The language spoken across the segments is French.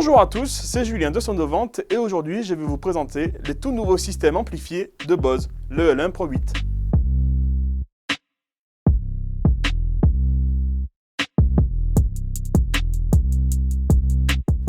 Bonjour à tous, c'est Julien de Sonovante et aujourd'hui je vais vous présenter les tout nouveaux systèmes amplifiés de Bose, le L1 Pro 8.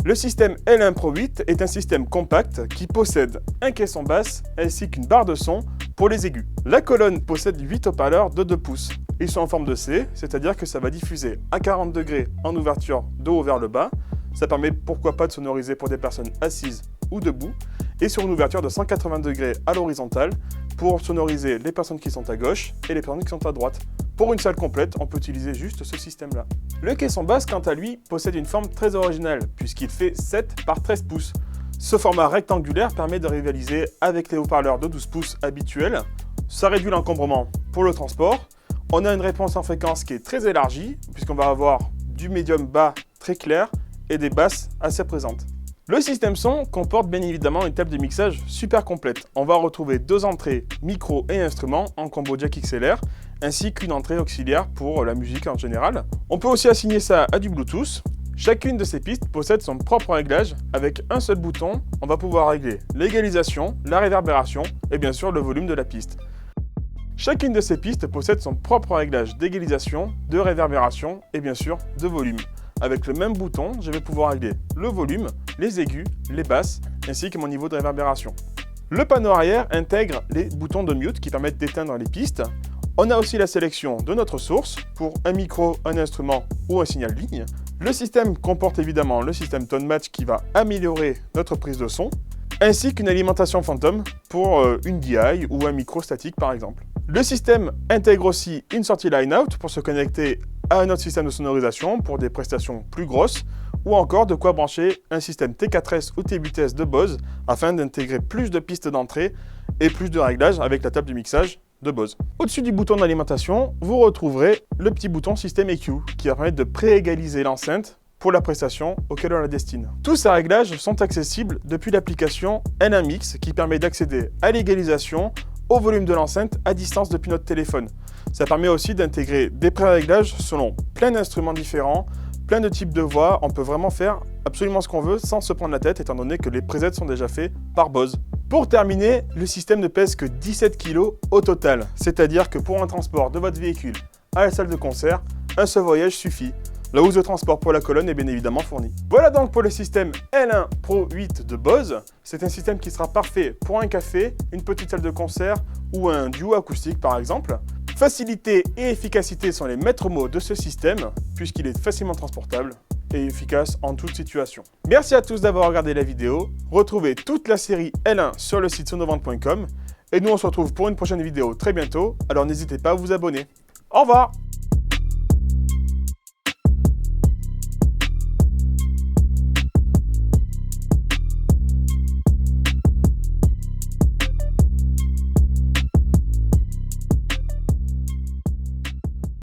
Le système L1 Pro 8 est un système compact qui possède un caisson basse ainsi qu'une barre de son pour les aigus. La colonne possède 8 haut-parleurs de 2 pouces. Ils sont en forme de C, c'est-à-dire que ça va diffuser à 40 degrés en ouverture de haut vers le bas. Ça permet pourquoi pas de sonoriser pour des personnes assises ou debout, et sur une ouverture de 180 degrés à l'horizontale pour sonoriser les personnes qui sont à gauche et les personnes qui sont à droite. Pour une salle complète, on peut utiliser juste ce système-là. Le caisson basse, quant à lui, possède une forme très originale, puisqu'il fait 7 par 13 pouces. Ce format rectangulaire permet de rivaliser avec les haut-parleurs de 12 pouces habituels. Ça réduit l'encombrement pour le transport. On a une réponse en fréquence qui est très élargie, puisqu'on va avoir du médium bas très clair, et des basses assez présentes. Le système son comporte bien évidemment une table de mixage super complète. On va retrouver 2 entrées micro et instruments en combo jack XLR, ainsi qu'une entrée auxiliaire pour la musique en général. On peut aussi assigner ça à du Bluetooth. Chacune de ces pistes possède son propre réglage. Avec un seul bouton, on va pouvoir régler l'égalisation, la réverbération et bien sûr le volume de la piste. Chacune de ces pistes possède son propre réglage d'égalisation, de réverbération et bien sûr de volume. Avec le même bouton, je vais pouvoir régler le volume, les aigus, les basses, ainsi que mon niveau de réverbération. Le panneau arrière intègre les boutons de mute qui permettent d'éteindre les pistes. On a aussi la sélection de notre source pour un micro, un instrument ou un signal ligne. Le système comporte évidemment le système Tone Match qui va améliorer notre prise de son, ainsi qu'une alimentation fantôme pour une DI ou un micro statique par exemple. Le système intègre aussi une sortie line-out pour se connecter à un autre système de sonorisation pour des prestations plus grosses, ou encore de quoi brancher un système T4S ou T8S de Bose afin d'intégrer plus de pistes d'entrée et plus de réglages avec la table de mixage de Bose. Au-dessus du bouton d'alimentation, vous retrouverez le petit bouton système EQ qui va permettre de préégaliser l'enceinte pour la prestation auquel on la destine. Tous ces réglages sont accessibles depuis l'application L1 Mix qui permet d'accéder à l'égalisation, au volume de l'enceinte à distance depuis notre téléphone. Ça permet aussi d'intégrer des pré-réglages selon plein d'instruments différents, plein de types de voix. On peut vraiment faire absolument ce qu'on veut sans se prendre la tête étant donné que les presets sont déjà faits par Bose. Pour terminer, le système ne pèse que 17 kg au total, c'est-à-dire que pour un transport de votre véhicule à la salle de concert, un seul voyage suffit. La housse de transport pour la colonne est bien évidemment fournie. Voilà donc pour le système L1 Pro 8 de Bose. C'est un système qui sera parfait pour un café, une petite salle de concert ou un duo acoustique par exemple. Facilité et efficacité sont les maîtres mots de ce système puisqu'il est facilement transportable et efficace en toute situation. Merci à tous d'avoir regardé la vidéo. Retrouvez toute la série L1 sur le site sonovante.com et nous on se retrouve pour une prochaine vidéo très bientôt, alors n'hésitez pas à vous abonner. Au revoir!